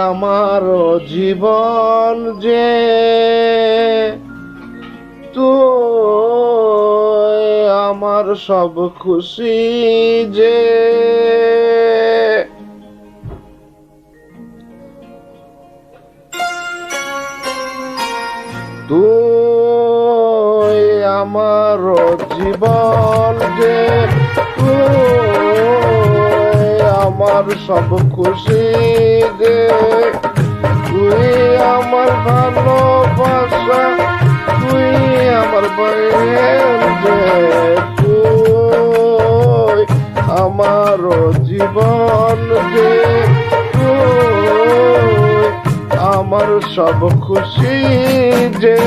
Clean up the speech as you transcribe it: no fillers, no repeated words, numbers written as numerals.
আমার জীবন যে তুই আমার সব খুশি যে তুই আমার জীবন যে তুই আমার সব খুশি যে তুই আমার ভালোবাসা তুই আমার বয়ের যে তুই আমার জীবন যে তুই আমার সব খুশি যে